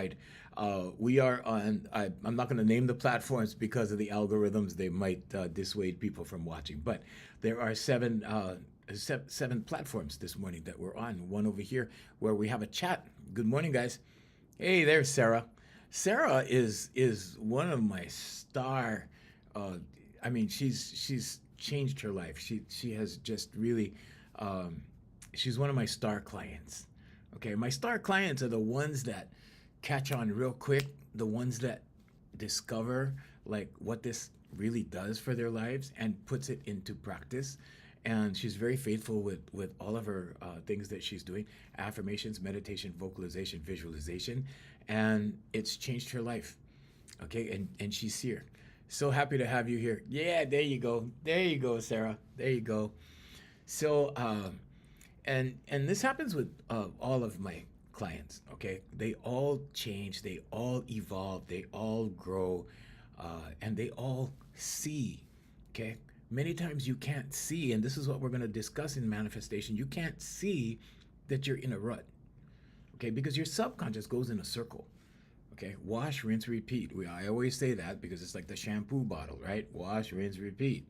worldwide. We are on, I'm not going to name the platforms because of the algorithms. They might dissuade people from watching. But there are seven platforms this morning that we're on. One over here where we have a chat. Good morning, guys. Hey, there's Sarah. Sarah is one of my star. Uh, I mean, she's changed her life. She has just really. She's one of my star clients. Okay, my star clients are the ones that catch on real quick, the ones that discover like what this really does for their lives and puts it into practice. And she's very faithful with all of her things that she's doing: affirmations, meditation, vocalization, visualization, and it's changed her life. Okay, and she's here. So happy to have you here. Yeah, there you go. There you go, Sarah. There you go. So, and this happens with all of my clients. Okay, they all change, they all evolve, they all grow, and they all see. Okay, many times you can't see, and this is what we're going to discuss in manifestation. You can't see that you're in a rut. Okay, because your subconscious goes in a circle. Okay, wash, rinse, repeat. I always say that because it's like the shampoo bottle, right? Wash, rinse, repeat.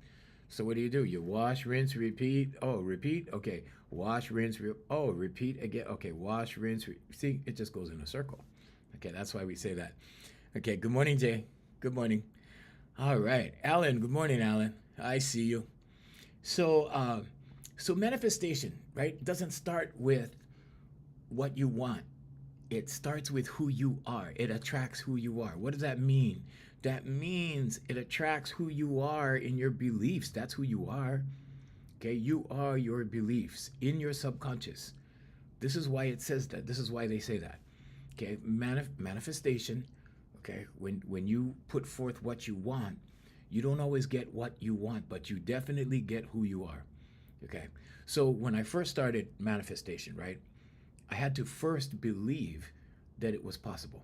So what do? You wash, rinse, repeat. Oh, repeat. Okay, wash, rinse. Oh, repeat again. Okay, wash, rinse. See, it just goes in a circle. Okay, that's why we say that. Okay, good morning, Jay. Good morning. All right, Alan. Good morning, Alan. I see you. So, so manifestation, right, doesn't start with what you want. It starts with who you are. It attracts who you are. What does that mean? That means it attracts who you are in your beliefs. That's who you are. Okay, you are your beliefs in your subconscious. This is why it says that. This is why they say that. Okay, manifestation. Okay, when you put forth what you want, you don't always get what you want, but you definitely get who you are. Okay, so when I first started manifestation, right, I had to first believe that it was possible.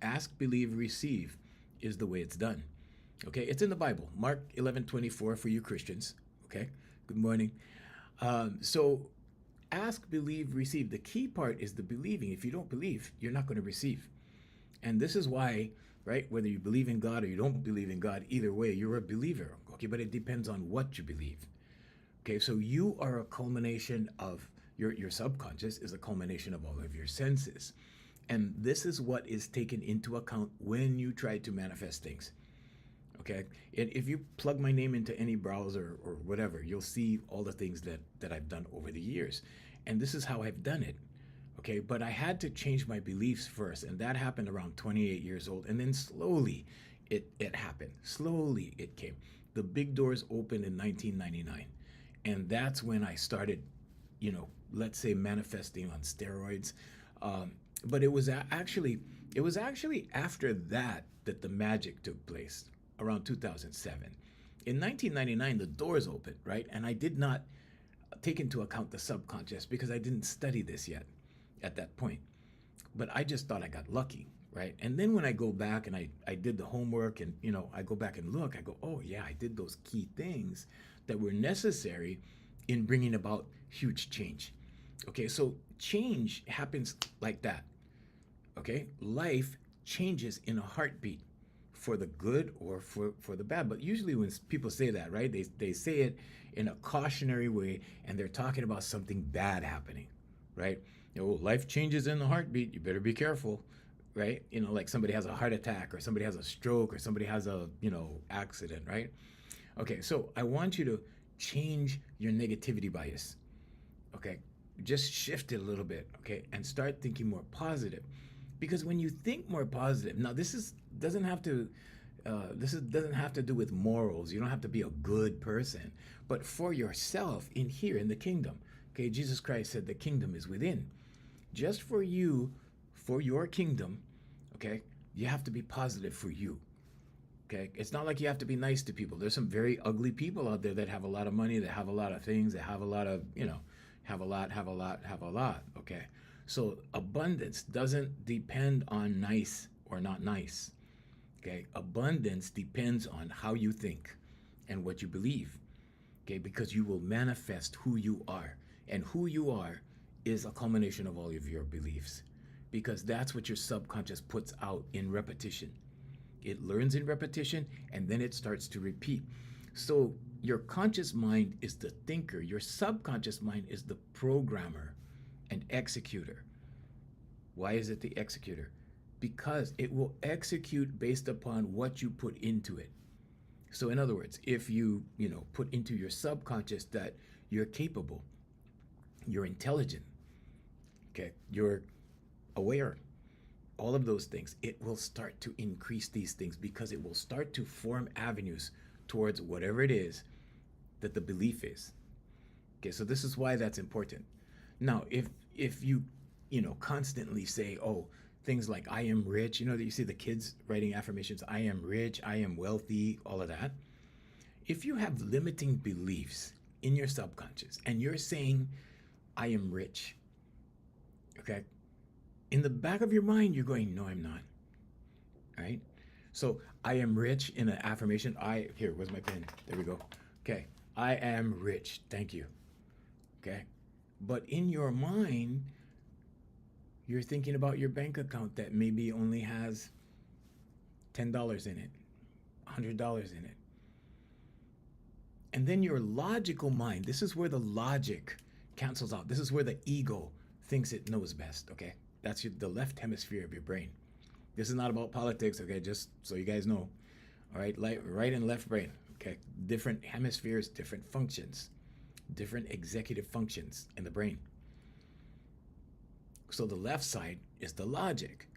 Ask, believe, receive is the way it's done. Okay, it's in the Bible, Mark 11:24 for you Christians. Okay, good morning. So ask, believe, receive. The key part is the believing. If you don't believe, you're not going to receive. And this is why, right, whether you believe in God or you don't believe in God, either way, you're a believer. Okay, but it depends on what you believe. Okay, so you are a culmination of your subconscious is a culmination of all of your senses. And this is what is taken into account when you try to manifest things. Okay, and if you plug my name into any browser or whatever, you'll see all the things that I've done over the years. And this is how I've done it. Okay, but I had to change my beliefs first, and that happened around 28 years old. And then slowly it happened. Slowly it came. The big doors opened in 1999. And that's when I started, let's say manifesting on steroids. But it was actually after that the magic took place around 2007. In 1999, the doors opened, right? And I did not take into account the subconscious because I didn't study this yet at that point. But I just thought I got lucky, right? And then when I go back and I did the homework and, I go back and look, I go, oh yeah, I did those key things that were necessary in bringing about huge change. Okay, so change happens like that. Okay, life changes in a heartbeat for the good or for the bad. But usually when people say that, right, they say it in a cautionary way and they're talking about something bad happening, right? Life changes in the heartbeat. You better be careful, right? Like somebody has a heart attack or somebody has a stroke or somebody has a, accident, right? Okay, so I want you to change your negativity bias. Okay, just shift it a little bit, okay, and start thinking more positive. Because when you think more positive, now doesn't have to do with morals. You don't have to be a good person, but for yourself in here in the kingdom. Okay, Jesus Christ said the kingdom is within. Just for you, for your kingdom, okay, you have to be positive for you. Okay, it's not like you have to be nice to people. There's some very ugly people out there that have a lot of money, that have a lot of things, that have a lot of, have a lot. Okay, so abundance doesn't depend on nice or not nice. Okay, abundance depends on how you think and what you believe. Okay, because you will manifest who you are, and who you are is a culmination of all of your beliefs. because that's what your subconscious puts out in repetition. It learns in repetition and then it starts to repeat. So your conscious mind is the thinker, your subconscious mind is the programmer and executor. Why is it the executor? Because it will execute based upon what you put into it. So in other words, if you put into your subconscious that you're capable, you're intelligent, okay, you're aware, all of those things, it will start to increase these things because it will start to form avenues towards whatever it is that the belief is. Okay, so this is why that's important. Now, if you constantly say, oh, things like I am rich, that you see the kids writing affirmations, I am rich, I am wealthy, all of that. If you have limiting beliefs in your subconscious and you're saying, I am rich, okay, in the back of your mind, you're going, no, I'm not, right? So I am rich in an affirmation. Here, where's my pen? There we go. Okay, I am rich, thank you, okay? But in your mind, you're thinking about your bank account that maybe only has $10 in it, $100 in it. And then your logical mind, this is where the logic cancels out. This is where the ego thinks it knows best, okay? That's the left hemisphere of your brain. This is not about politics, okay? Just so you guys know, all right? Right and left brain, okay? Different hemispheres, different functions, different executive functions in the brain. So the left side is the logic.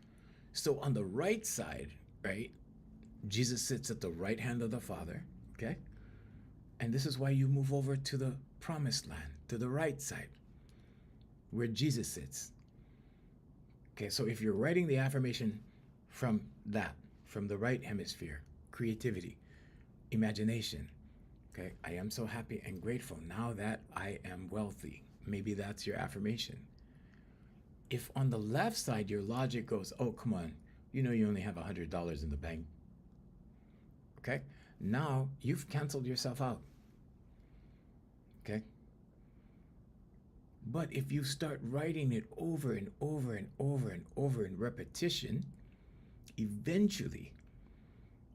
So on the right side, right, Jesus sits at the right hand of the Father, okay? And this is why you move over to the promised land, to the right side, where Jesus sits. Okay, so if you're writing the affirmation from the right hemisphere, creativity, imagination, okay, I am so happy and grateful now that I am wealthy. Maybe that's your affirmation. If on the left side your logic goes, oh, come on, you only have $100 in the bank, okay? Now you've canceled yourself out, okay? But if you start writing it over and over and over and over in repetition, eventually,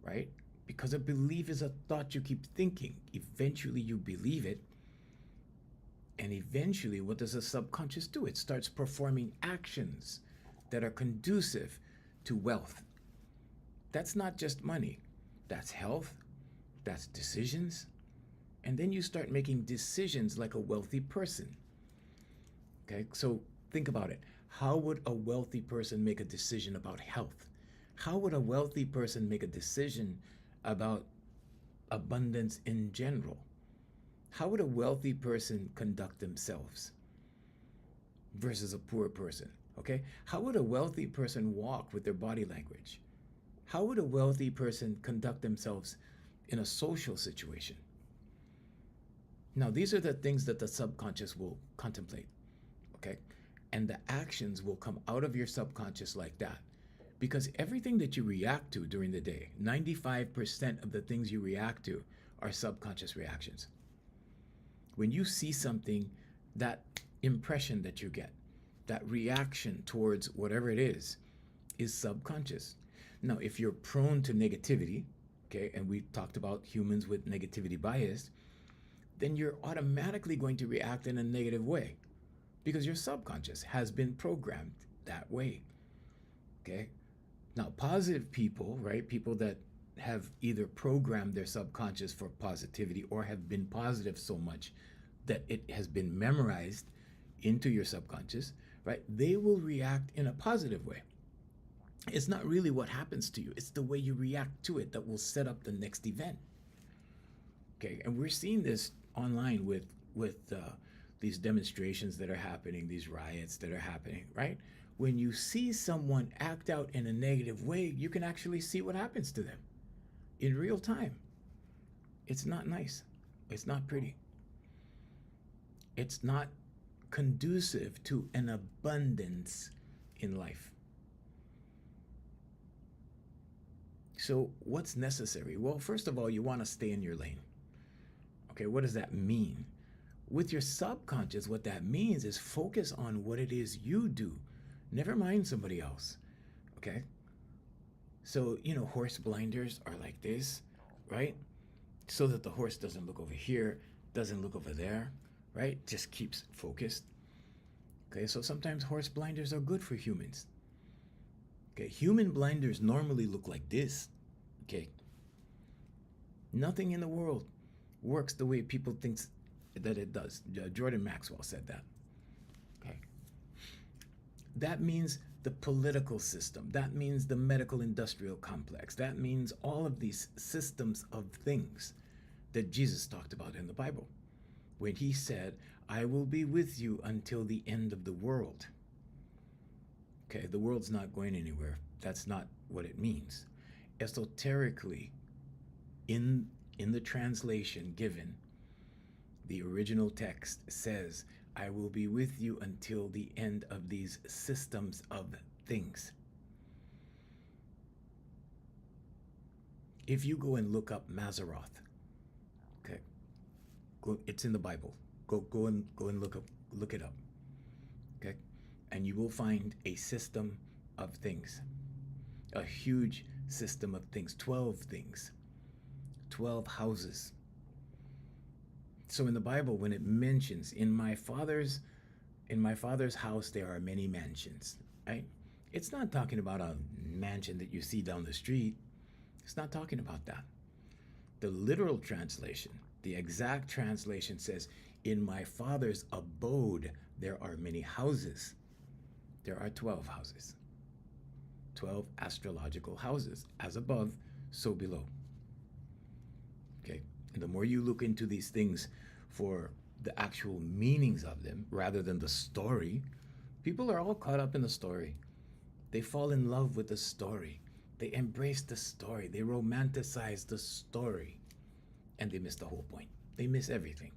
right? Because a belief is a thought you keep thinking. Eventually you believe it. And eventually, what does the subconscious do? It starts performing actions that are conducive to wealth. That's not just money. That's health. That's decisions. And then you start making decisions like a wealthy person. Okay, so think about it. How would a wealthy person make a decision about health? How would a wealthy person make a decision about abundance in general? How would a wealthy person conduct themselves versus a poor person? Okay, how would a wealthy person walk with their body language? How would a wealthy person conduct themselves in a social situation? Now, these are the things that the subconscious will contemplate, okay? And the actions will come out of your subconscious like that. Because everything that you react to during the day, 95% of the things you react to are subconscious reactions. When you see something, that impression that you get, that reaction towards whatever it is subconscious. Now, if you're prone to negativity, okay, and we talked about humans with negativity bias, then you're automatically going to react in a negative way because your subconscious has been programmed that way, okay? Now, positive people, right, people that have either programmed their subconscious for positivity or have been positive so much that it has been memorized into your subconscious, right, they will react in a positive way. It's not really what happens to you. It's the way you react to it that will set up the next event. Okay, and we're seeing this online with these demonstrations that are happening, these riots that are happening, right? When you see someone act out in a negative way, you can actually see what happens to them in real time. It's not nice. It's not pretty. It's not conducive to an abundance in life. So what's necessary? Well, first of all, you want to stay in your lane. Okay, what does that mean? With your subconscious, what that means is focus on what it is you do, Never mind somebody else. Okay? So, horse blinders are like this, right? So that the horse doesn't look over here, doesn't look over there, right? Just keeps focused. Okay, so sometimes horse blinders are good for humans. Okay, human blinders normally look like this. Okay, nothing in the world works the way people think that it does. Jordan Maxwell said that. Okay, that means the political system. That means the medical industrial complex. That means all of these systems of things that Jesus talked about in the Bible when he said, I will be with you until the end of the world. Okay, the world's not going anywhere. That's not what it means. Esoterically, in the translation given, the original text says, I will be with you until the end of these systems of things. If you go and look up Maseroth, okay, it's in the Bible. Go and look it up. Okay? And you will find a system of things. A huge system of things. 12 things. 12 houses. So in the Bible, when it mentions in my father's house there are many mansions, right? It's not talking about a mansion that you see down the street. It's not talking about that. The literal translation, the exact translation says, in my father's abode there are many houses. There are 12 houses. 12 astrological houses. As above, so below. Okay? And the more you look into these things for the actual meanings of them, rather than the story, people are all caught up in the story. They fall in love with the story. They embrace the story. They romanticize the story. And they miss the whole point. They miss everything.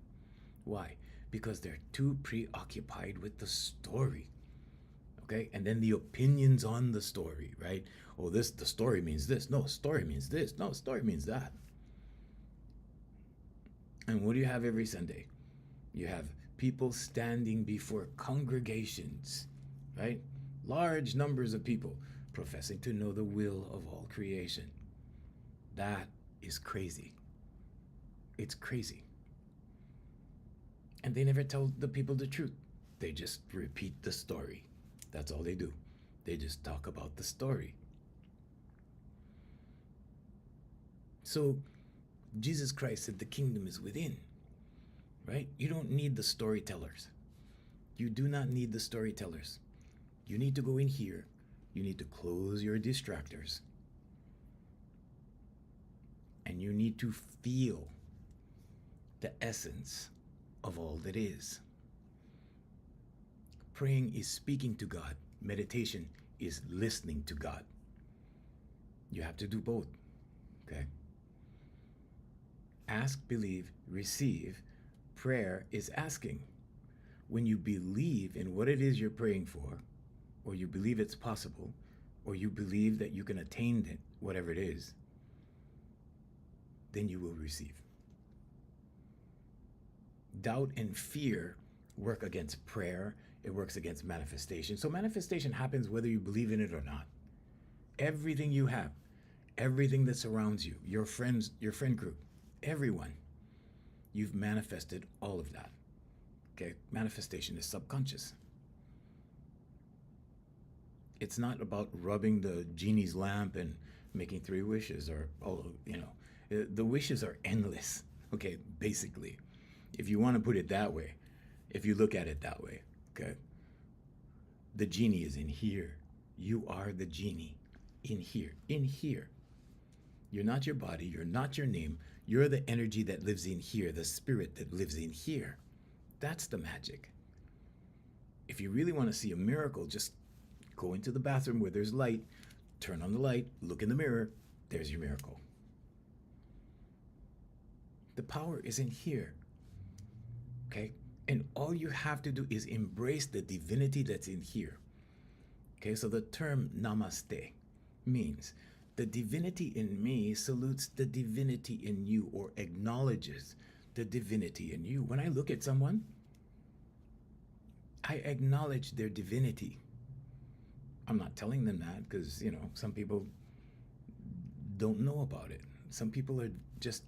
Why? Because they're too preoccupied with the story. Okay? And then the opinions on the story, right? Oh, the story means this. No, story means this. No, story means that. And what do you have every Sunday? You have people standing before congregations, right? Large numbers of people professing to know the will of all creation. That is crazy. It's crazy. And they never tell the people the truth. They just repeat the story. That's all they do. They just talk about the story. So Jesus Christ said the kingdom is within, right? You don't need the storytellers. You do not need the storytellers. You need to go in here. You need to close your distractors. And you need to feel the essence of all that is. Praying is speaking to God. Meditation is listening to God. You have to do both, okay? Ask, believe, receive. Prayer is asking. When you believe in what it is you're praying for, or you believe it's possible, or you believe that you can attain it, whatever it is, then you will receive. Doubt and fear work against prayer. It works against manifestation. So manifestation happens whether you believe in it or not. Everything you have, everything that surrounds you, your friends, your friend group, everyone, you've manifested all of that. Okay? Manifestation is subconscious. It's not about rubbing the genie's lamp and making 3 wishes or, the wishes are endless, okay, basically. If you want to put it that way, if you look at it that way, okay? The genie is in here. You are the genie in here, in here. You're not your body, you're not your name, you're the energy that lives in here, the spirit that lives in here. That's the magic. If you really want to see a miracle, just go into the bathroom where there's light, turn on the light, look in the mirror, there's your miracle. The power is in here, okay? And all you have to do is embrace the divinity that's in here. Okay, so the term namaste means the divinity in me salutes the divinity in you, or acknowledges the divinity in you. When I look at someone, I acknowledge their divinity. I'm not telling them that because, some people don't know about it. Some people are just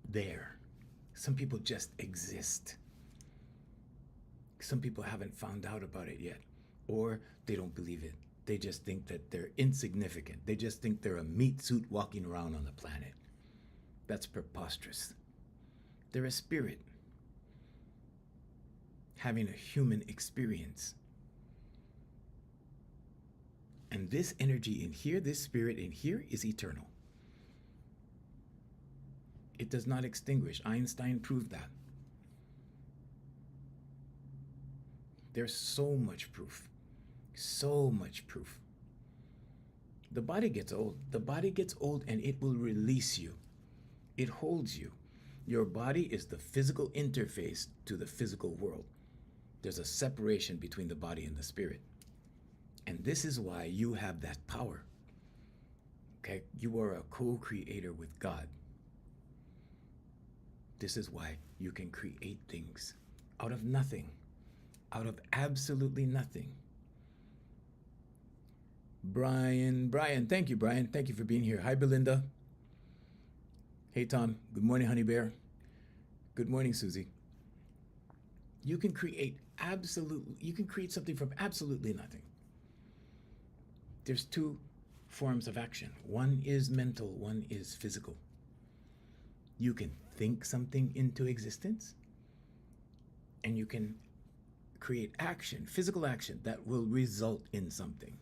there. Some people just exist. Some people haven't found out about it yet, or they don't believe it. They just think that they're insignificant. They just think they're a meat suit walking around on the planet. That's preposterous. They're a spirit having a human experience. And this energy in here, this spirit in here, is eternal. It does not extinguish. Einstein proved that. There's so much proof. So much proof. The body gets old. The body gets old and it will release you. It holds you. Your body is the physical interface to the physical world. There's a separation between the body and the spirit. And this is why you have that power. Okay? You are a co-creator with God. This is why you can create things out of nothing, out of absolutely nothing. Brian, thank you, Brian. Thank you for being here. Hi, Belinda. Hey, Tom. Good morning, Honey Bear. Good morning, Susie. You can create something from absolutely nothing. There's two forms of action. One is mental, one is physical. You can think something into existence, and you can create action, physical action, that will result in something.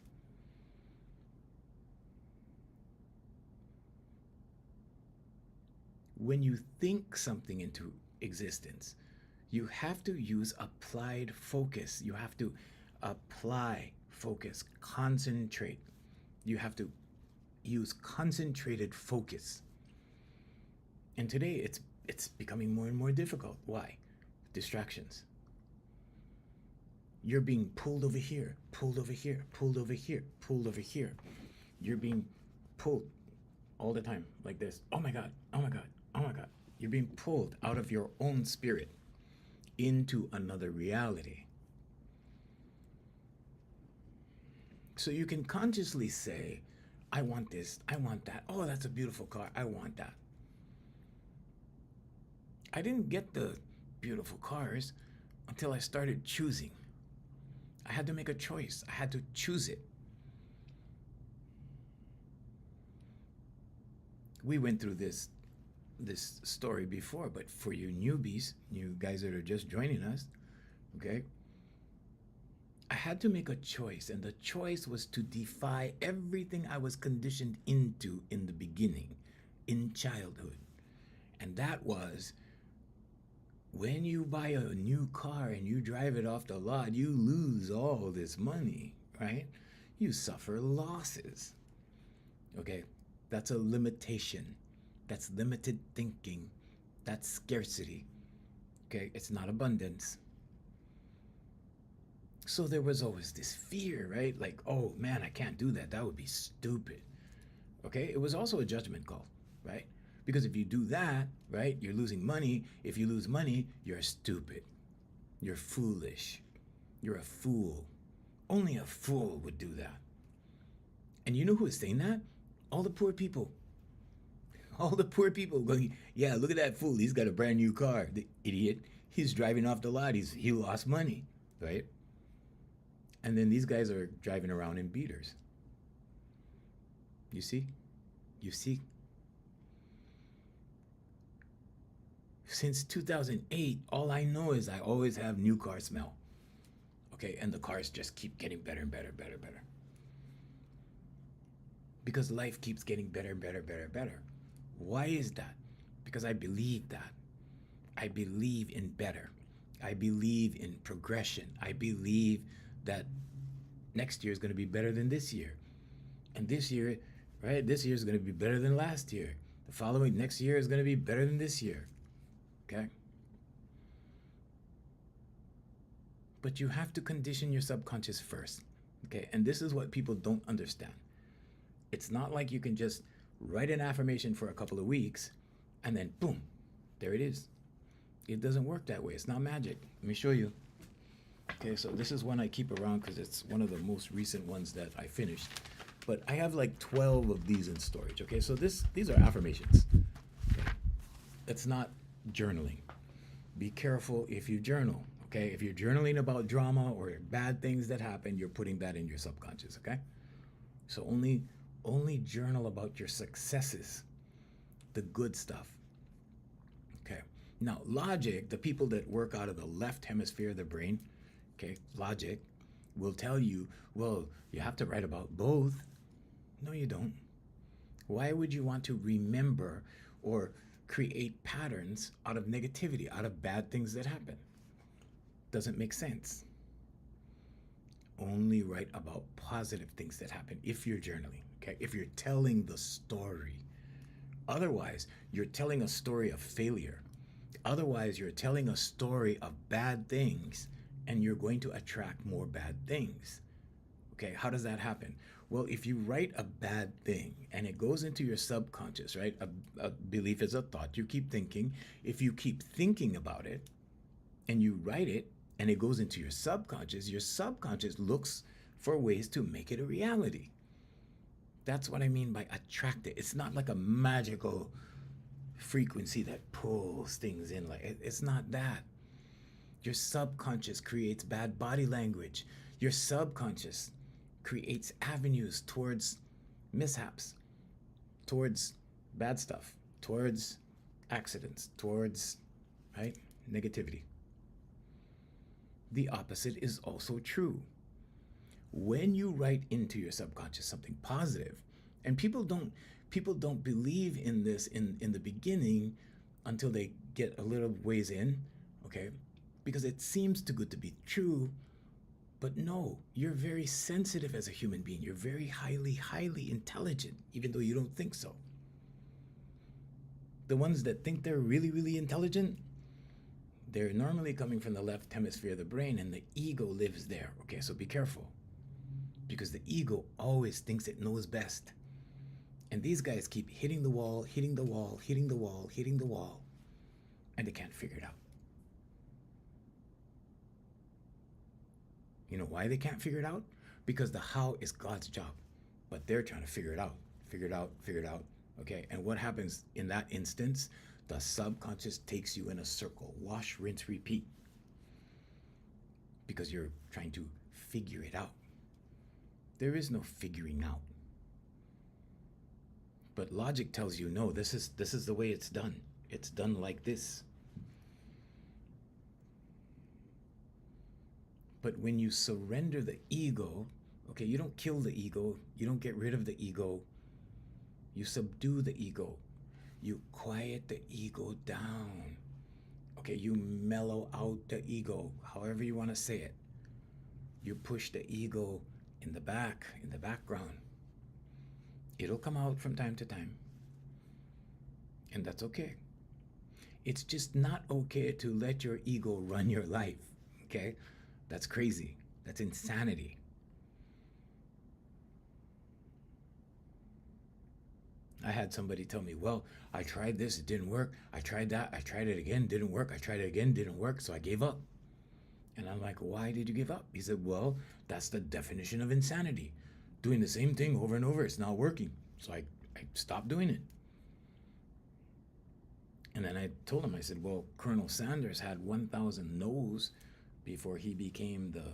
When you think something into existence, you have to use applied focus. You have to apply focus, concentrate. You have to use concentrated focus. And today it's becoming more and more difficult. Why? Distractions. You're being pulled over here, pulled over here, pulled over here, pulled over here. You're being pulled all the time like this. Oh my God, oh my God, oh my God. You're being pulled out of your own spirit into another reality. So you can consciously say, I want this, I want that. Oh, that's a beautiful car, I want that. I didn't get the beautiful cars until I started choosing. I had to make a choice. I had to choose it. We went through this story before, but for you newbies, you guys that are just joining us, okay? I had to make a choice, and the choice was to defy everything I was conditioned into in the beginning, in childhood. And that was, when you buy a new car and you drive it off the lot, you lose all this money, right? You suffer losses. Okay, that's a limitation. That's limited thinking. That's scarcity. Okay, it's not abundance. So there was always this fear, right? Like, oh man, I can't do that. That would be stupid. Okay, it was also a judgment call, right? Because if you do that, right, you're losing money. If you lose money, you're stupid. You're foolish. You're a fool. Only a fool would do that. And you know who is saying that? All the poor people. All the poor people going, yeah, look at that fool. He's got a brand new car. The idiot. He's driving off the lot. He lost money, right? And then these guys are driving around in beaters. You see? You see? Since 2008, all I know is I always have new car smell. Okay, and the cars just keep getting better and better, better, better. Because life keeps getting better, better, better, better. Why is that? Because I believe that. I believe in better. I believe in progression. I believe that next year is going to be better than this year. And this year, right, this year is going to be better than last year. The following next year is going to be better than this year. Okay? But you have to condition your subconscious first. Okay? And this is what people don't understand. It's not like you can just write an affirmation for a couple of weeks and then boom, there it is. It doesn't work that way. It's not magic. Let me show you. Okay, so this is one I keep around because it's one of the most recent ones that I finished. But I have like 12 of these in storage. Okay, so these are affirmations. Okay? It's not journaling. Be careful if you journal. Okay, if you're journaling about drama or bad things that happen, you're putting that in your subconscious. Okay, so only journal about your successes, the good stuff. Okay, now logic, the people that work out of the left hemisphere of the brain, okay, logic will tell you, well, you have to write about both. No, you don't. Why would you want to remember or create patterns out of negativity, out of bad things that happen? Doesn't make sense. Only write about positive things that happen if you're journaling, okay? If you're telling the story. Otherwise, you're telling a story of failure. Otherwise, you're telling a story of bad things, and you're going to attract more bad things. Okay, how does that happen? Well, if you write a bad thing and it goes into your subconscious, right? A belief is a thought you keep thinking. If you keep thinking about it and you write it and it goes into your subconscious looks for ways to make it a reality. That's what I mean by attract it. It's not like a magical frequency that pulls things in. Like it's not that. Your subconscious creates bad body language. Your subconscious creates avenues towards mishaps, towards bad stuff, towards accidents, towards, right, negativity. The opposite is also true. When you write into your subconscious something positive, and people don't believe in this in the beginning until they get a little ways in, okay? Because it seems too good to be true. But no, you're very sensitive as a human being. You're very highly intelligent, even though you don't think so. The ones that think they're really intelligent, they're normally coming from the left hemisphere of the brain, and the ego lives there. Okay, so be careful. Because the ego always thinks it knows best. And these guys keep hitting the wall, and they can't figure it out. You know why they can't figure it out? Because the how is God's job, but they're trying to figure it out. Okay, and what happens in that instance? The subconscious takes you in a circle. Wash, rinse, repeat. Because you're trying to figure it out. There is no figuring out. But logic tells you, no, this is the way it's done. It's done like this. But when you surrender the ego, okay, you don't kill the ego, you don't get rid of the ego, you subdue the ego, you quiet the ego down, okay, you mellow out the ego, however you want to say it. You push the ego in the background. It'll come out from time to time, and that's okay. It's just not okay to let your ego run your life, okay? That's crazy. That's insanity. I had somebody tell me, well, I tried this, it didn't work. I tried that, I tried it again, didn't work. I tried it again, didn't work, so I gave up. And I'm like, why did you give up? He said, well, that's the definition of insanity. Doing the same thing over and over, it's not working. So I stopped doing it. And then I told him, I said, well, Colonel Sanders had 1,000 no's before he became the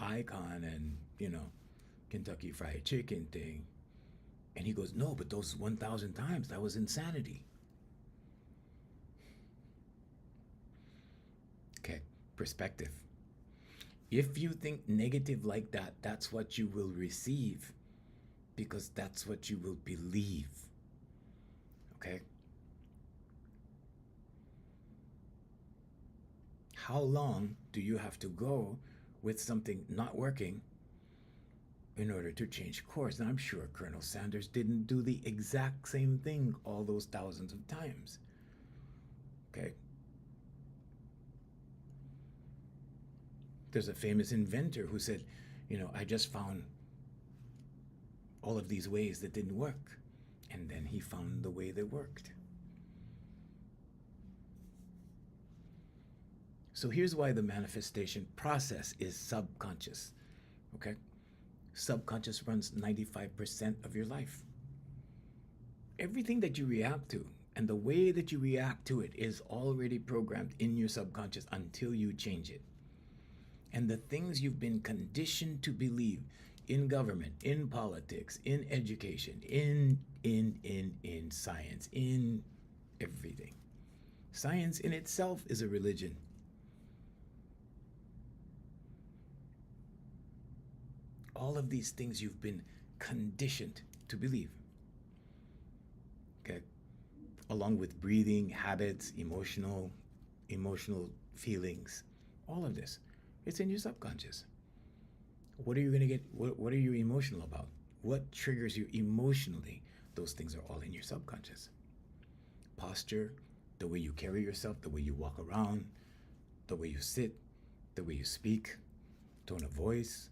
icon and, Kentucky Fried Chicken thing. And he goes, no, but those 1,000 times, that was insanity. Okay, perspective. If you think negative like that, that's what you will receive, because that's what you will believe. Okay? How long do you have to go with something not working in order to change course? And I'm sure Colonel Sanders didn't do the exact same thing all those thousands of times. Okay? There's a famous inventor who said, I just found all of these ways that didn't work. And then he found the way that worked. So here's why the manifestation process is subconscious. Okay? Subconscious runs 95% of your life. Everything that you react to and the way that you react to it is already programmed in your subconscious until you change it. And the things you've been conditioned to believe in government, in politics, in education, in science, in everything. Science in itself is a religion. All of these things you've been conditioned to believe. Okay? Along with breathing, habits, emotional feelings, all of this. It's in your subconscious. What are you going to get? What are you emotional about? What triggers you emotionally? Those things are all in your subconscious. Posture, the way you carry yourself, the way you walk around, the way you sit, the way you speak, tone of voice,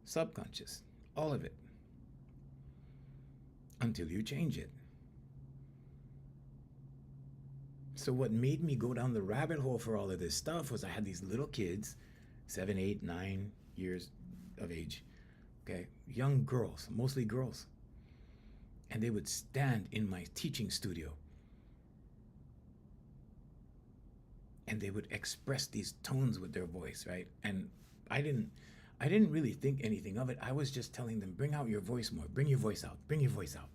subconscious, all of it. Until you change it. So what made me go down the rabbit hole for all of this stuff was I had these little kids, 7, 8, 9 years of age, okay, young girls, mostly girls, and they would stand in my teaching studio and they would express these tones with their voice, right? And I didn't really think anything of it. I was just telling them, bring out your voice more, bring your voice out, bring your voice out.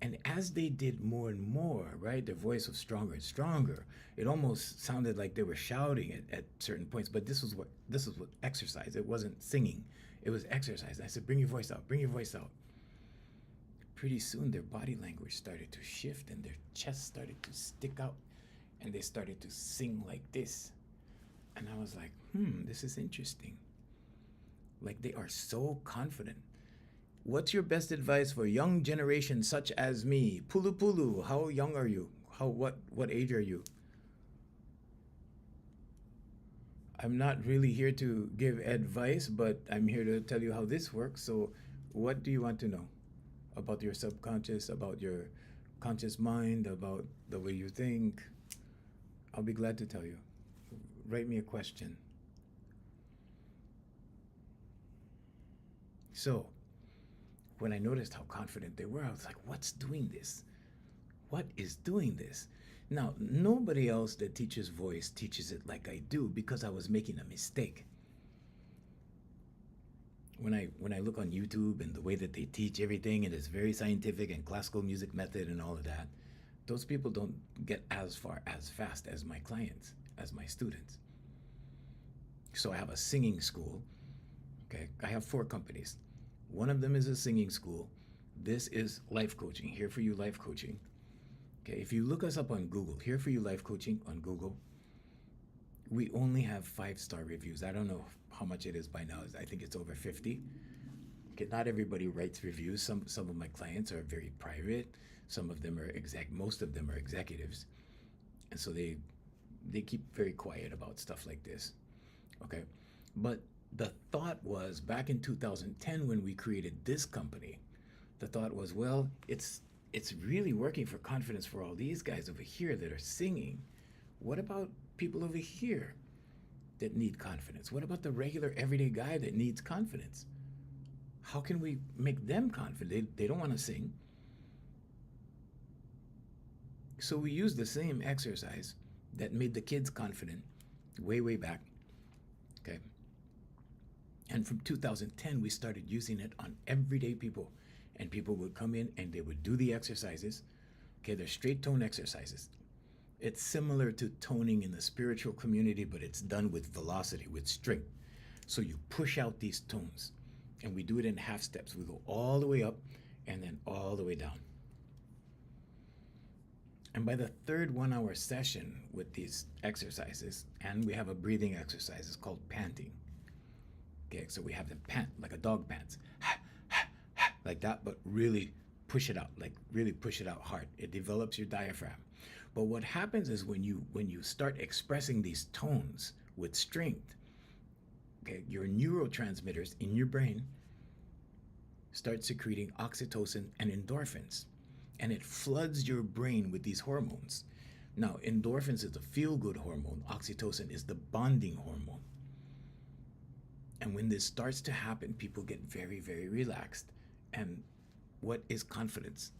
And as they did more and more, right, their voice was stronger and stronger. It almost sounded like they were shouting at certain points. But this was what exercise. It wasn't singing. It was exercise. I said, bring your voice out. Bring your voice out. Pretty soon, their body language started to shift and their chest started to stick out, and they started to sing like this. And I was like, this is interesting. Like, they are so confident. What's your best advice for young generation such as me? Pulu Pulu, how young are you? What age are you? I'm not really here to give advice, but I'm here to tell you how this works. So what do you want to know about your subconscious, about your conscious mind, about the way you think? I'll be glad to tell you. Write me a question. So when I noticed how confident they were, I was like, what's doing this? What is doing this? Now, nobody else that teaches voice teaches it like I do, because I was making a mistake. When I look on YouTube and the way that they teach everything, and it's very scientific and classical music method and all of that, those people don't get as far as fast as my clients, as my students. So I have a singing school. Okay, I have 4 companies. One of them is a singing school. This is life coaching, Here For You Life Coaching. Okay, if you look us up on Google, Here For You Life Coaching on Google, we only have 5-star reviews. I don't know how much it is by now. I think it's over 50. Okay, not everybody writes reviews. Some of my clients are very private. Some of them are most of them are executives. And so they keep very quiet about stuff like this. Okay, but the thought was, back in 2010 when we created this company, the thought was, well, it's really working for confidence for all these guys over here that are singing. What about people over here that need confidence? What about the regular everyday guy that needs confidence? How can we make them confident? They don't want to sing. So we used the same exercise that made the kids confident way back. Okay. And from 2010, we started using it on everyday people. And people would come in and they would do the exercises. Okay, they're straight tone exercises. It's similar to toning in the spiritual community, but it's done with velocity, with strength. So you push out these tones. And we do it in half steps. We go all the way up and then all the way down. And by the third 1-hour session with these exercises, and we have a breathing exercise, it's called panting. Okay, so we have them pant like a dog pants, like that, but really push it out, like really push it out hard. It develops your diaphragm. But what happens is when you start expressing these tones with strength, okay, your neurotransmitters in your brain start secreting oxytocin and endorphins, and it floods your brain with these hormones. Now, endorphins is the feel-good hormone. Oxytocin is the bonding hormone. And when this starts to happen, people get very, very relaxed. And what is confidence?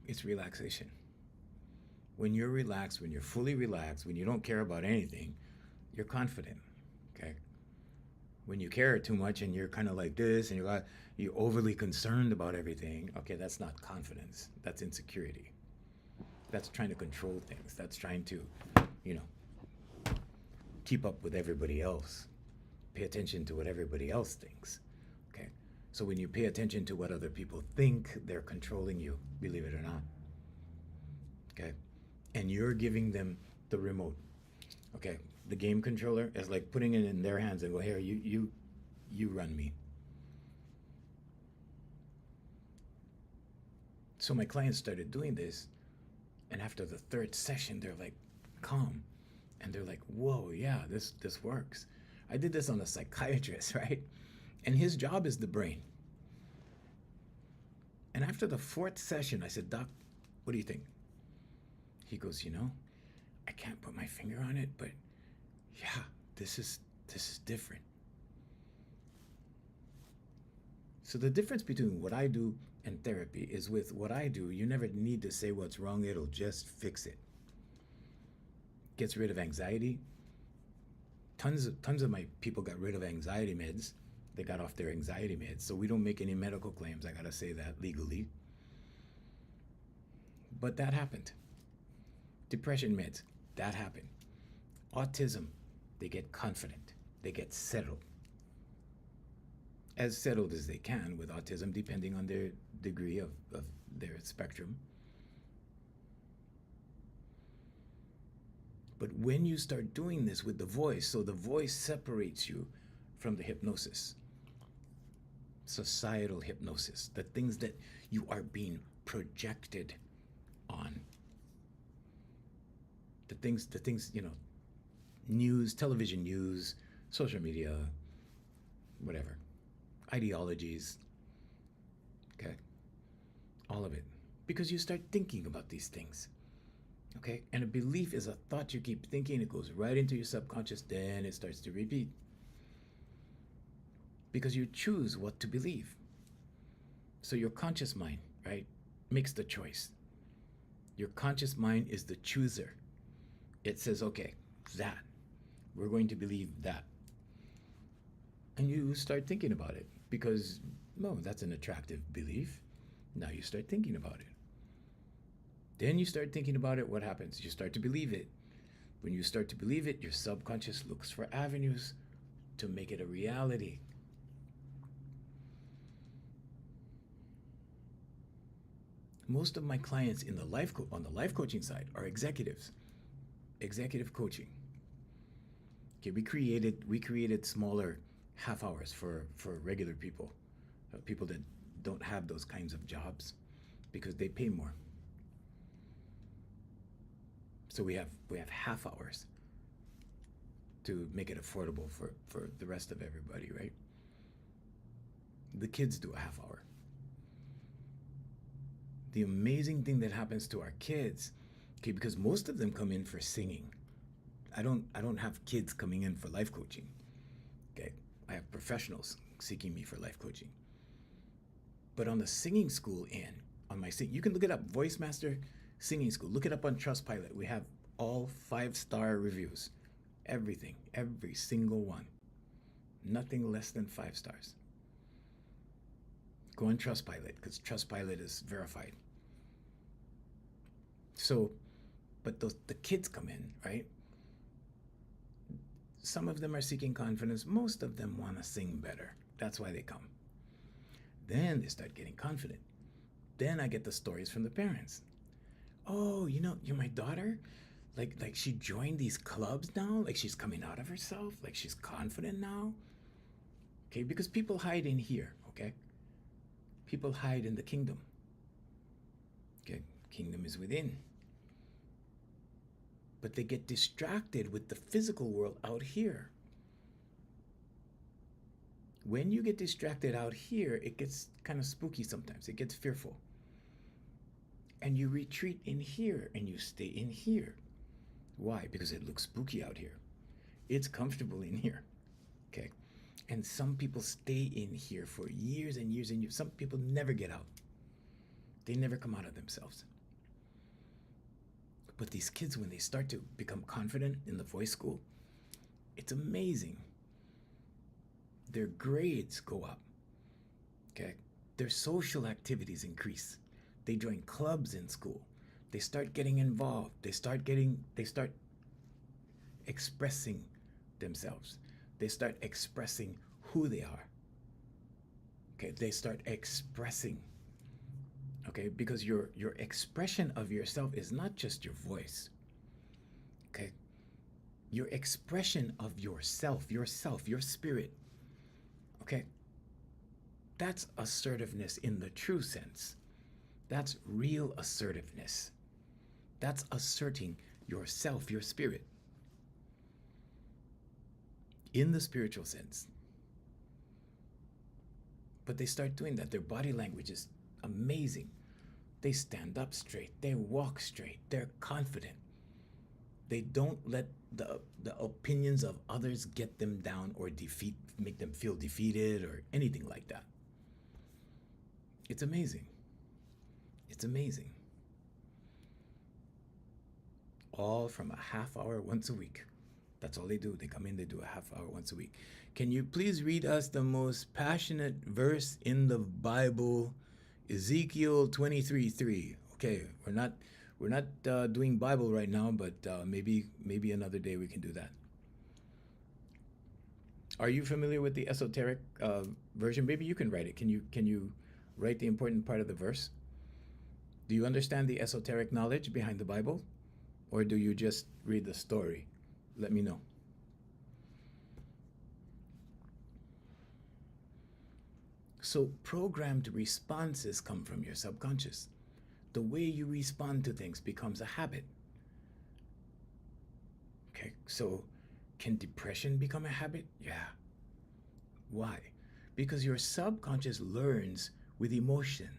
It's relaxation. When you're relaxed, when you're fully relaxed, when you don't care about anything, you're confident, okay? When you care too much and you're kind of like this and you're overly concerned about everything, okay, that's not confidence. That's insecurity. That's trying to control things. That's trying to, you know, keep up with everybody else. Pay attention to what everybody else thinks, okay? So when you pay attention to what other people think, they're controlling you, believe it or not, okay? And you're giving them the remote, okay? The game controller is like putting it in their hands and go, here, you run me. So my clients started doing this, and after the third session, they're like calm, and they're like, whoa, yeah, this works. I did this on a psychiatrist, right? And his job is the brain. And after the fourth session, I said, Doc, what do you think? He goes, you know, I can't put my finger on it, but yeah, this is different. So the difference between what I do and therapy is with what I do, you never need to say what's wrong, it'll just fix it. Gets rid of anxiety. Tons of my people got rid of anxiety meds. They got off their anxiety meds. So we don't make any medical claims, I gotta say that legally. But that happened. Depression meds, that happened. Autism, they get confident, they get settled. As settled as they can with autism, depending on their degree of their spectrum. But when you start doing this with the voice, so the voice separates you from the hypnosis, societal hypnosis, the things that you are being projected on. The things, you know, news, television news, social media, whatever, ideologies, okay, all of it. Because you start thinking about these things, okay? And a belief is a thought you keep thinking, it goes right into your subconscious, then it starts to repeat. Because you choose what to believe. So your conscious mind, right, makes the choice. Your conscious mind is the chooser. It says, okay, that, we're going to believe that. And you start thinking about it because, no, that's an attractive belief. Now you start thinking about it. Then you start thinking about it, what happens? You start to believe it. When you start to believe it, your subconscious looks for avenues to make it a reality. Most of my clients in the on the life coaching side are executives. Executive coaching. Okay, we created smaller half hours for regular people, people that don't have those kinds of jobs, because they pay more. So we have half hours to make it affordable for the rest of everybody, right? The kids do a half hour. The amazing thing that happens to our kids, okay, because most of them come in for singing. I don't have kids coming in for life coaching. Okay, I have professionals seeking me for life coaching. But on the singing school end, on my you can look it up, Voicemaster Singing School. Look it up on Trustpilot. We have all 5-star reviews. Everything, every single one. Nothing less than 5 stars. Go on Trustpilot, because Trustpilot is verified. So, but the kids come in, right? Some of them are seeking confidence. Most of them want to sing better. That's why they come. Then they start getting confident. Then I get the stories from the parents. Oh, you know, you're my daughter? Like she joined these clubs now? Like she's coming out of herself? Like she's confident now? Okay, because people hide in here, okay? People hide in the kingdom. Okay, kingdom is within. But they get distracted with the physical world out here. When you get distracted out here, it gets kind of spooky sometimes. It gets fearful. and you retreat in here and you stay in here. Why? Because it looks spooky out here. It's comfortable in here. Okay. And some people stay in here for years and years and years. Some people never get out. They never come out of themselves. But these kids, when they start to become confident in the voice school, it's amazing. Their grades go up. Okay. Their social activities increase. They join clubs in school. They start getting involved. They start expressing themselves. They start expressing who they are. Okay, they start expressing. Okay, because your expression of yourself is not just your voice. Okay, your expression of yourself, your spirit. Okay, that's assertiveness in the true sense. That's real assertiveness. That's asserting yourself, your spirit. In the spiritual sense. But they start doing that. Their body language is amazing. They stand up straight. They walk straight. They're confident. They don't let the opinions of others get them down or make them feel defeated or anything like that. It's amazing. It's amazing. All from a half hour once a week. That's all they do. They come in, they do a half hour once a week. Can you please read us the most passionate verse in the Bible? Ezekiel 23:3. Okay, we're not doing Bible right now, but maybe another day we can do that. Are you familiar with the esoteric version? Maybe you can write it. Can you write the important part of the verse? Do you understand the esoteric knowledge behind the Bible? Or do you just read the story? Let me know. So programmed responses come from your subconscious. The way you respond to things becomes a habit. Okay, so can depression become a habit? Yeah. Why? Because your subconscious learns with emotion.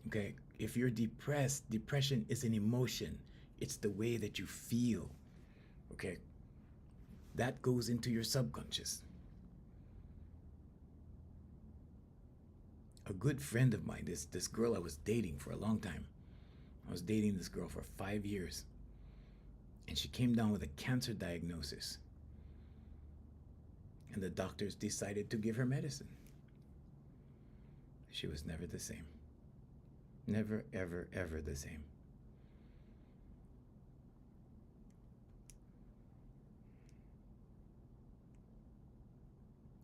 Okay, if you're depressed, depression is an emotion. It's the way that you feel. Okay, that goes into your subconscious. A good friend of mine, this girl I was dating for a long time. I was dating this girl for 5 years. And she came down with a cancer diagnosis. And the doctors decided to give her medicine. She was never the same. Never, ever, ever the same.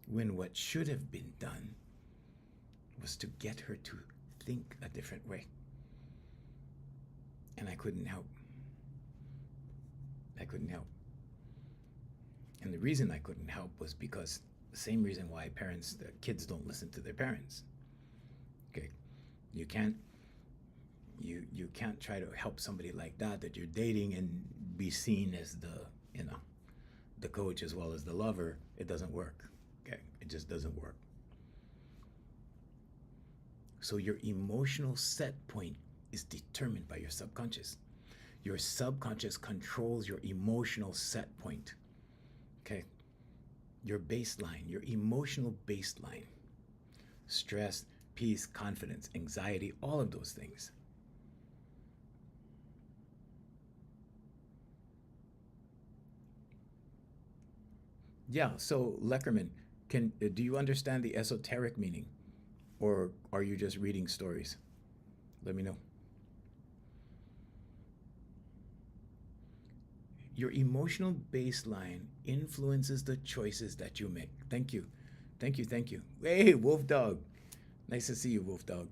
When what should have been done was to get her to think a different way. And I couldn't help. I couldn't help. And the reason I couldn't help was because the same reason why the kids don't listen to their parents. Okay, you can't try to help somebody like that you're dating and be seen as the coach as well as the lover. It doesn't work. Okay, it just doesn't work. So your emotional set point is determined by your subconscious. Your subconscious controls your emotional set point. Okay, your baseline, your emotional baseline. Stress, peace, confidence, anxiety, all of those things. Yeah, so Leckerman, do you understand the esoteric meaning? Or are you just reading stories? Let me know. Your emotional baseline influences the choices that you make. Thank you. Thank you, thank you. Hey, Wolf Dog. Nice to see you, Wolf Dog.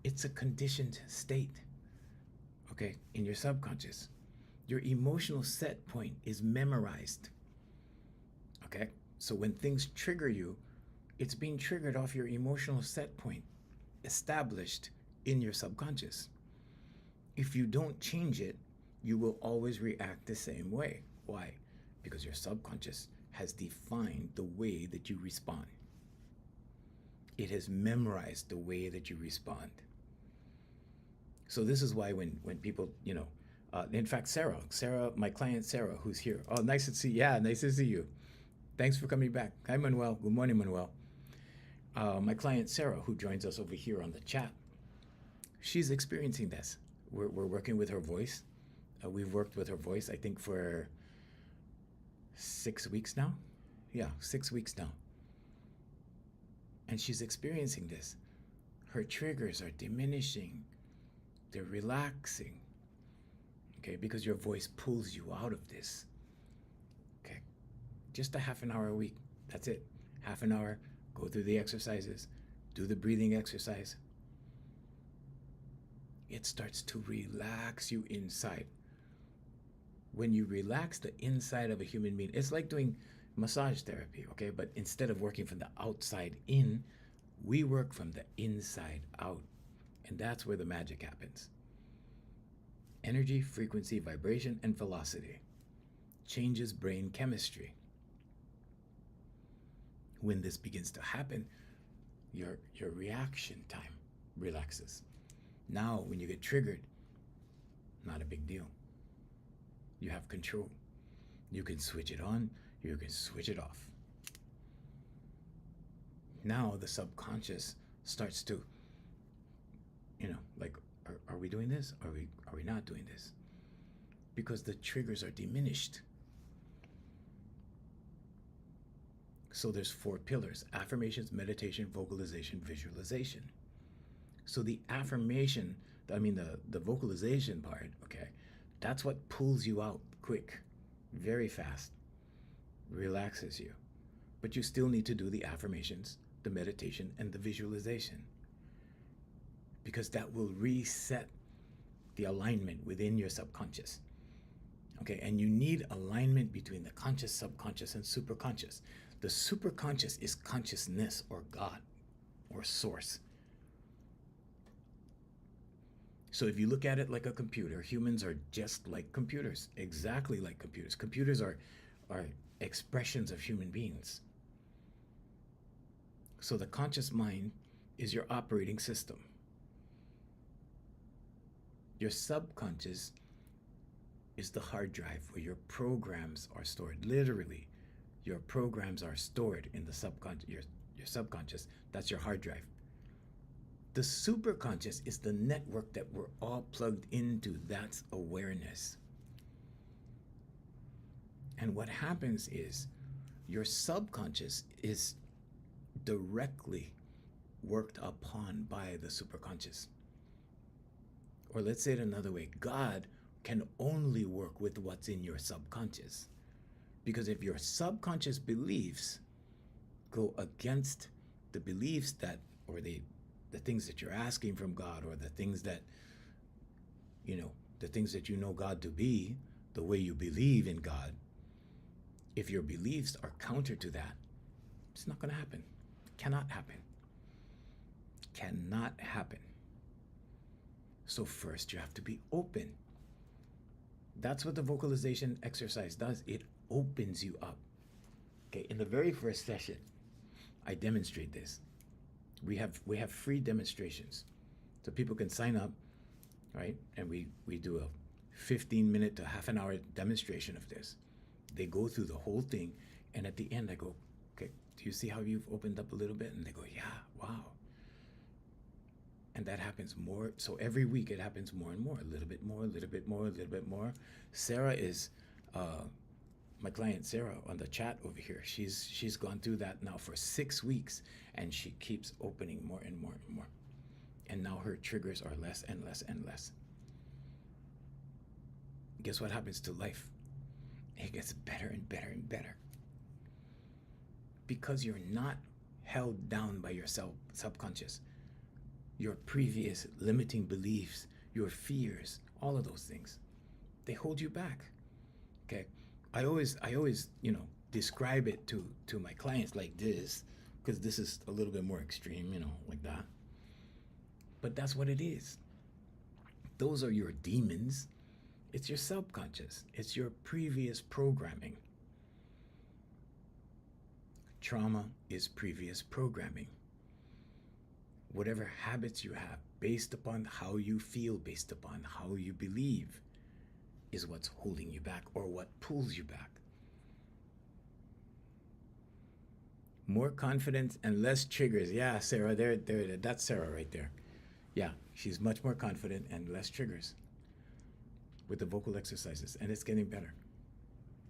It's a conditioned state, okay, in your subconscious. Your emotional set point is memorized, okay? So when things trigger you, it's being triggered off your emotional set point, established in your subconscious. If you don't change it, you will always react the same way. Why? Because your subconscious has defined the way that you respond. It has memorized the way that you respond. So this is why when people, in fact, Sarah, my client Sarah, who's here. Oh, nice to see. Yeah, nice to see you. Thanks for coming back. Hi, Manuel. Good morning, Manuel. My client Sarah, who joins us over here on the chat, she's experiencing this. We're working with her voice. We've worked with her voice, I think, for 6 weeks now. Yeah, 6 weeks now. And she's experiencing this. Her triggers are diminishing. They're relaxing. Okay, because your voice pulls you out of this. Okay, just a half an hour a week. That's it. Half an hour, go through the exercises, do the breathing exercise. It starts to relax you inside. When you relax the inside of a human being, it's like doing massage therapy, okay? But instead of working from the outside in, we work from the inside out. And that's where the magic happens. Energy, frequency, vibration, and velocity changes brain chemistry. When this begins to happen, your reaction time relaxes. Now, when you get triggered, not a big deal. You have control. You can switch it on, you can switch it off. Now the subconscious starts to, like, are we doing this? Are we not doing this? Because the triggers are diminished. So there's 4 pillars: affirmations, meditation, vocalization, visualization. So the affirmation, the vocalization part, okay, that's what pulls you out quick, very fast, relaxes you. But you still need to do the affirmations, the meditation, and the visualization, because that will reset the alignment within your subconscious. Okay, and you need alignment between the conscious, subconscious, and superconscious. The superconscious is consciousness or God or source. So if you look at it like a computer, humans are just like computers, exactly like computers. Computers are expressions of human beings. So the conscious mind is your operating system. Your subconscious is the hard drive where your programs are stored. Literally, your programs are stored in the subconscious. Your subconscious, that's your hard drive. The superconscious is the network that we're all plugged into. That's awareness. And what happens is your subconscious is directly worked upon by the superconscious. Or let's say it another way, God can only work with what's in your subconscious. Because if your subconscious beliefs go against the beliefs that, or the things that you're asking from God, or the things that, the things that you know God to be, the way you believe in God, if your beliefs are counter to that, it's not going to happen. It cannot happen. Cannot happen. So first you have to be open. That's what the vocalization exercise does. It opens you up. Okay, in the very first session, I demonstrate this. We have free demonstrations. So people can sign up, right? And we do a 15-minute to half an hour demonstration of this. They go through the whole thing, and at the end I go, okay, do you see how you've opened up a little bit? And they go, yeah, wow. And that happens more. So every week it happens more and more, a little bit more, a little bit more, a little bit more. Sarah is, my client Sarah on the chat over here, she's gone through that now for 6 weeks, and she keeps opening more and more and more. And now her triggers are less and less and less. Guess what happens to life? It gets better and better and better. Because you're not held down by your subconscious. Your previous limiting beliefs, your fears, all of those things, they hold you back. Okay, I always, describe it to my clients like this, because this is a little bit more extreme, like that. But that's what it is. Those are your demons. It's your subconscious. It's your previous programming. Trauma is previous programming. whatever habits you have, based upon how you feel, based upon how you believe, is what's holding you back or what pulls you back. More confidence and less triggers. Yeah, Sarah, that's Sarah right there. Yeah, she's much more confident and less triggers with the vocal exercises, and it's getting better.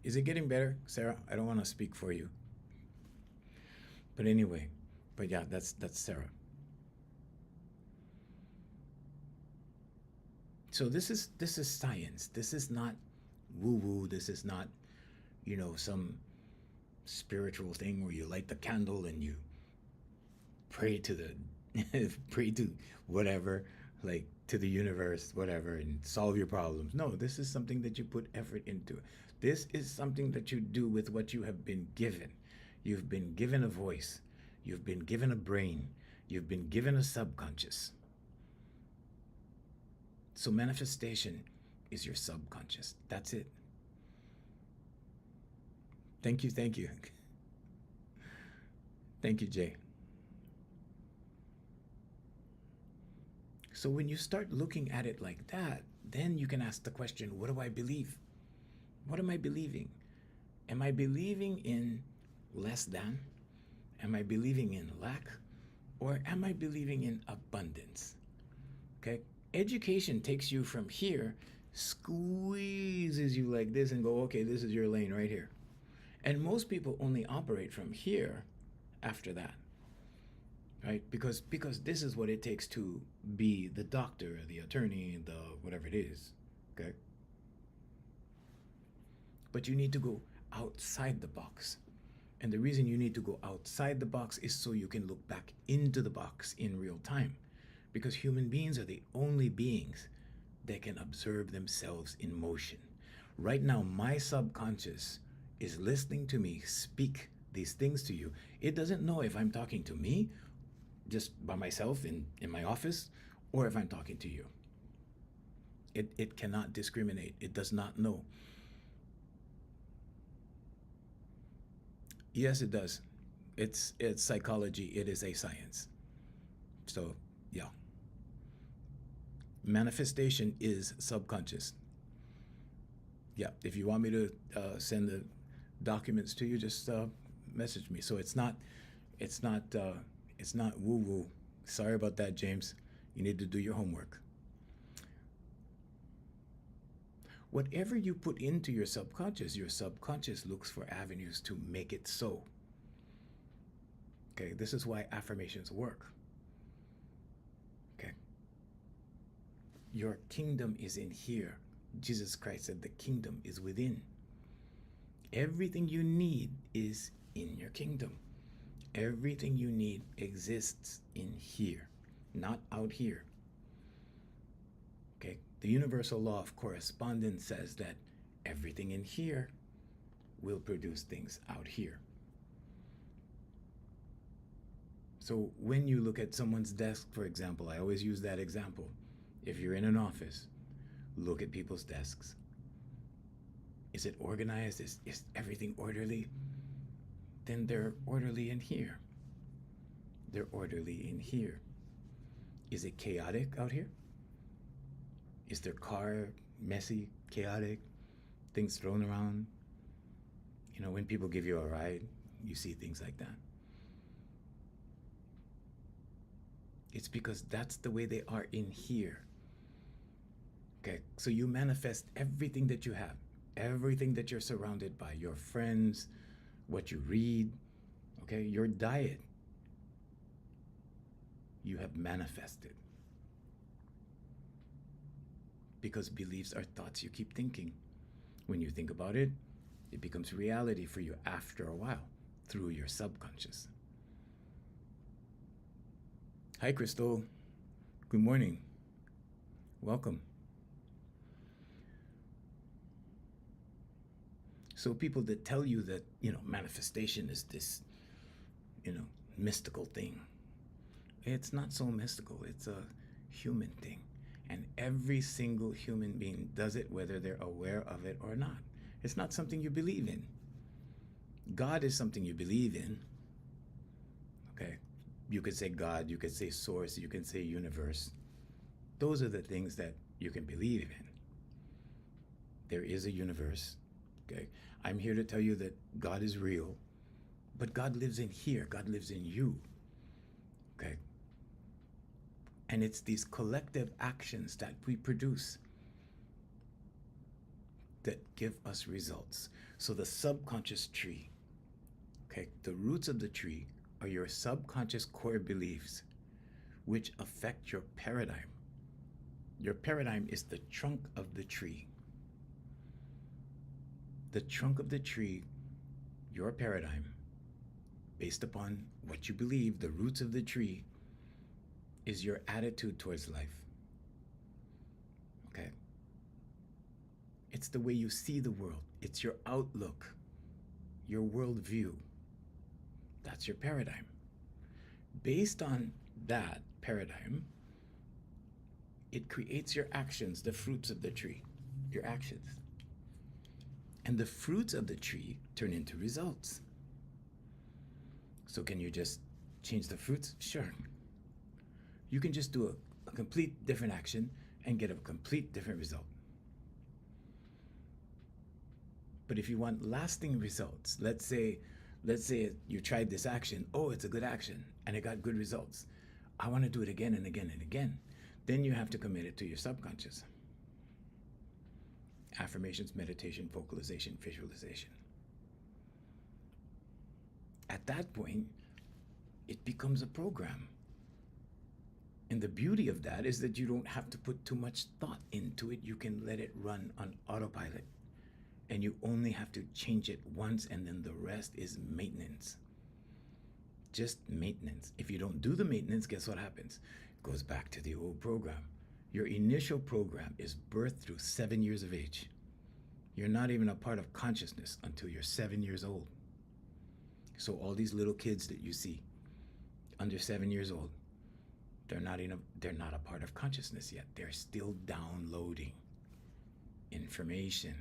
Is it getting better, Sarah? I don't want to speak for you. But anyway, but yeah, that's Sarah. So this is science. This is not woo-woo. This is not, some spiritual thing where you light the candle and you pray to the pray to whatever, like to the universe, whatever, and solve your problems. No, this is something that you put effort into. This is something that you do with what you have been given. You've been given a voice. You've been given a brain. You've been given a subconscious. So manifestation is your subconscious. That's it. Thank you, thank you. Thank you, Jay. So when you start looking at it like that, then you can ask the question, what do I believe? What am I believing? Am I believing in less than? Am I believing in lack? Or am I believing in abundance? Okay? Education takes you from here, squeezes you like this and go, okay, this is your lane right here. And most people only operate from here after that, right? Because this is what it takes to be the doctor, the attorney, the whatever it is, okay? But you need to go outside the box. And the reason you need to go outside the box is so you can look back into the box in real time. Because human beings are the only beings that can observe themselves in motion. Right now, my subconscious is listening to me speak these things to you. It doesn't know if I'm talking to me just by myself in my office or if I'm talking to you. It cannot discriminate. It does not know. Yes, it does. It's psychology. It is a science. So, yeah. Manifestation is subconscious. Yeah, if you want me to send the documents to you, just message me. So it's not woo-woo. Sorry about that, James. You need to do your homework. Whatever you put into your subconscious looks for avenues to make it so. Okay, this is why affirmations work. Okay. Your kingdom is in here. Jesus Christ said the kingdom is within. Everything you need is in your kingdom. Everything you need exists in here, not out here. Okay? The universal law of correspondence says that everything in here will produce things out here. So when you look at someone's desk, for example, I always use that example. If you're in an office, look at people's desks. Is it organized? Is everything orderly? Then they're orderly in here. They're orderly in here. Is it chaotic out here? Is their car messy, chaotic, things thrown around? You know, when people give you a ride, you see things like that. It's because that's the way they are in here. Okay, so you manifest everything that you have, everything that you're surrounded by, your friends, what you read, okay, your diet, you have manifested. Because beliefs are thoughts you keep thinking. When you think about it, it becomes reality for you after a while through your subconscious. Hi, Crystal. Good morning. Welcome. So people that tell you that, manifestation is this, mystical thing. It's not so mystical. It's a human thing. And every single human being does it whether they're aware of it or not. It's not something you believe in. God is something you believe in. Okay? You could say God, you could say source, you can say universe. Those are the things that you can believe in. There is a universe. Okay. I'm here to tell you that God is real, but God lives in here. God lives in you. Okay. And it's these collective actions that we produce that give us results. So the subconscious tree, okay, the roots of the tree are your subconscious core beliefs, which affect your paradigm. Your paradigm is the trunk of the tree. The trunk of the tree, your paradigm, based upon what you believe, the roots of the tree, is your attitude towards life. Okay? It's the way you see the world. It's your outlook, your worldview. That's your paradigm. Based on that paradigm, it creates your actions, the fruits of the tree, your actions. And the fruits of the tree turn into results. So can you just change the fruits? Sure. You can just do a complete different action and get a complete different result. But if you want lasting results, let's say you tried this action, oh, it's a good action, and it got good results. I want to do it again and again and again. Then you have to commit it to your subconscious. Affirmations, meditation, vocalization, visualization. At that point, it becomes a program. And the beauty of that is that you don't have to put too much thought into it. You can let it run on autopilot. And you only have to change it once, and then the rest is maintenance. Just maintenance. If you don't do the maintenance, guess what happens? It goes back to the old program. Your initial program is birthed through 7 years of age. You're not even a part of consciousness until you're 7 years old. So all these little kids that you see under 7 years old, they're not a part of consciousness yet. They're still downloading information.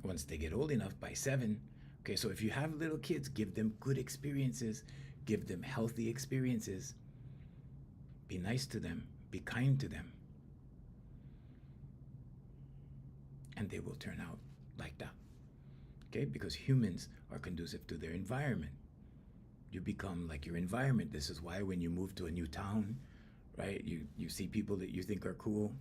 Once they get old enough, by 7, okay, so if you have little kids, give them good experiences, give them healthy experiences, be nice to them, be kind to them, and they will turn out like that, okay, because humans are conducive to their environment. You become like your environment. This is why when you move to a new town, right, you see people that you think are cool,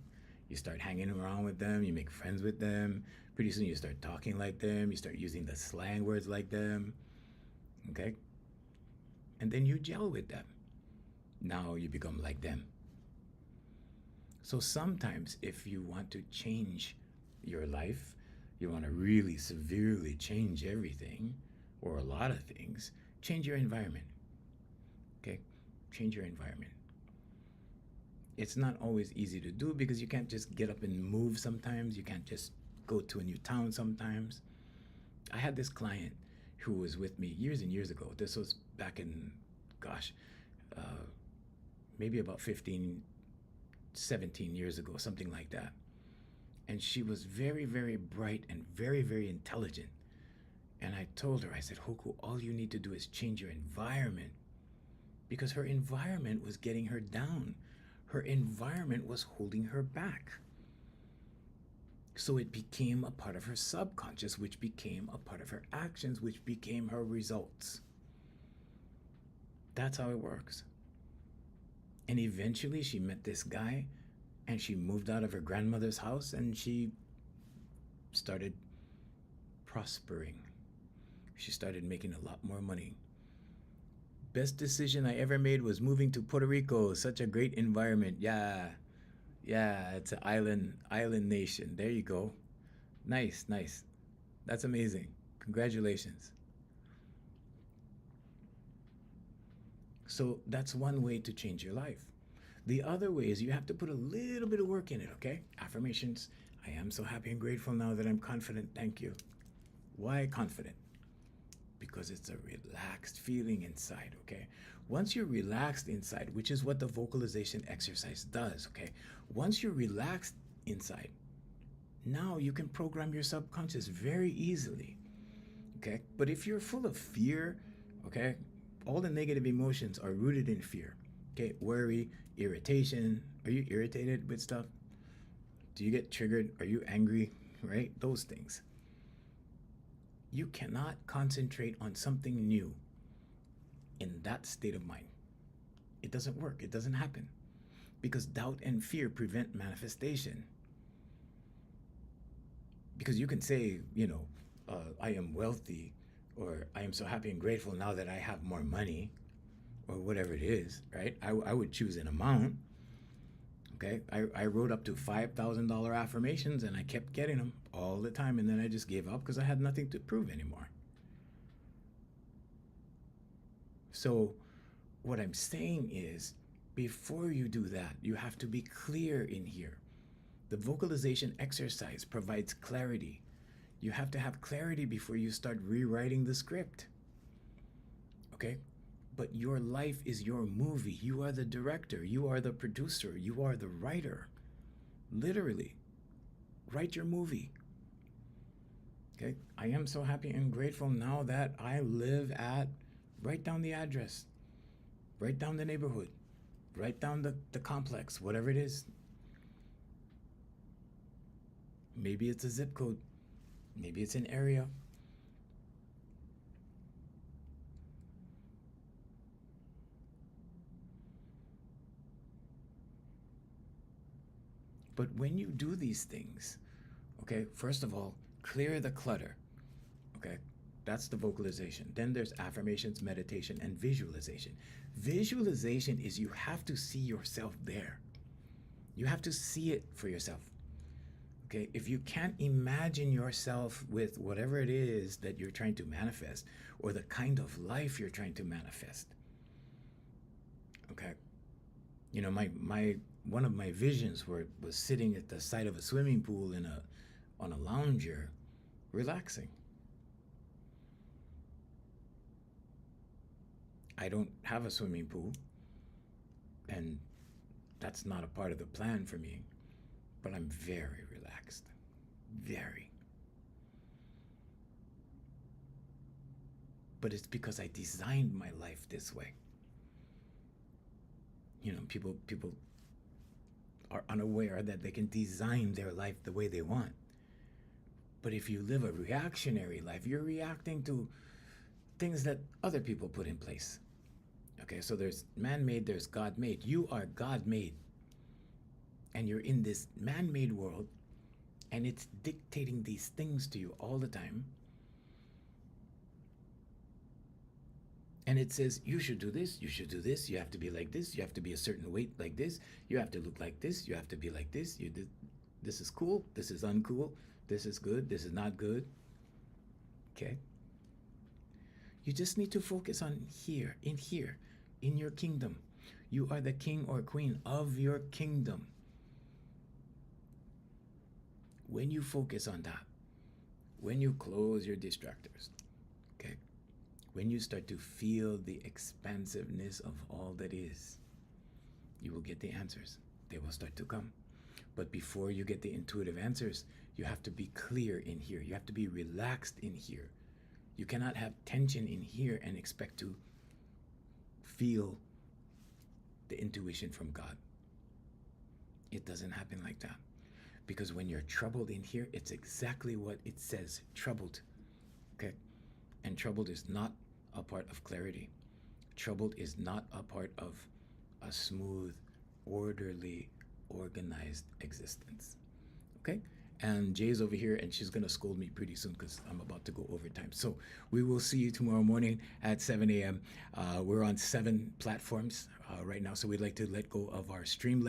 you start hanging around with them, you make friends with them. Pretty soon you start talking like them, you start using the slang words like them, okay? And then you gel with them. Now you become like them. So sometimes if you want to change your life, you want to really severely change everything, or a lot of things, change your environment, okay? Change your environment. It's not always easy to do because you can't just get up and move sometimes. You can't just go to a new town sometimes. I had this client who was with me years and years ago. This was back in, maybe about 15, 17 years ago, something like that. And she was very, very bright and very, very intelligent. And I told her, I said, Hoku, all you need to do is change your environment. Because her environment was getting her down. Her environment was holding her back. So it became a part of her subconscious, which became a part of her actions, which became her results. That's how it works. And eventually she met this guy, and she moved out of her grandmother's house, and she started prospering. She started making a lot more money. Best decision I ever made was moving to Puerto Rico. Such a great environment. Yeah, it's an island nation. There you go. Nice. That's amazing. Congratulations. So that's one way to change your life. The other way is you have to put a little bit of work in it, okay? Affirmations. I am so happy and grateful now that I'm confident. Thank you. Why confident? Because it's a relaxed feeling inside, okay? Once you're relaxed inside, which is what the vocalization exercise does, okay? Once you're relaxed inside, now you can program your subconscious very easily. Okay? But if you're full of fear, okay, all the negative emotions are rooted in fear. Okay? Worry, irritation. Are you irritated with stuff? Do you get triggered? Are you angry? Right? Those things. You cannot concentrate on something new in that state of mind. It doesn't work. It doesn't happen. Because doubt and fear prevent manifestation. Because you can say, I am wealthy, or I am so happy and grateful now that I have more money, or whatever it is, right? I would choose an amount. Okay, I wrote up to $5,000 affirmations and I kept getting them all the time, and then I just gave up because I had nothing to prove anymore. So what I'm saying is, before you do that, you have to be clear in here. The vocalization exercise provides clarity. You have to have clarity before you start rewriting the script. Okay? But your life is your movie. You are the director. You are the producer. You are the writer. Literally. Write your movie. Okay? I am so happy and grateful now that I live at, write down the address. Write down the neighborhood. Write down the complex, whatever it is. Maybe it's a zip code. Maybe it's an area. But when you do these things, okay, first of all, clear the clutter. Okay, that's the vocalization. Then there's affirmations, meditation, and visualization. Visualization is you have to see yourself there. You have to see it for yourself. Okay, if you can't imagine yourself with whatever it is that you're trying to manifest, or the kind of life you're trying to manifest, okay, my one of my visions was sitting at the side of a swimming pool on a lounger, relaxing. I don't have a swimming pool, and that's not a part of the plan for me, but I'm very relaxed. Very. But it's because I designed my life this way. People are unaware that they can design their life the way they want. But if you live a reactionary life, you're reacting to things that other people put in place. Okay, so there's man-made, there's God-made. You are God-made. And you're in this man-made world, and it's dictating these things to you all the time. And it says, you should do this, you should do this, you have to be like this, you have to be a certain weight like this, you have to look like this, you have to be like this, this is cool, this is uncool, this is good, this is not good. Okay? You just need to focus on here, in your kingdom. You are the king or queen of your kingdom. When you focus on that, when you close your distractors, okay, when you start to feel the expansiveness of all that is, you will get the answers. They will start to come. But before you get the intuitive answers, you have to be clear in here. You have to be relaxed in here. You cannot have tension in here and expect to feel the intuition from God. It doesn't happen like that. Because when you're troubled in here, it's exactly what it says, troubled. Okay? And troubled is not a part of clarity. Troubled is not a part of a smooth, orderly, organized existence. Okay? And Jay's over here, and she's going to scold me pretty soon because I'm about to go overtime. So we will see you tomorrow morning at 7 a.m. We're on 7 platforms right now, so we'd like to let go of our Streamlabs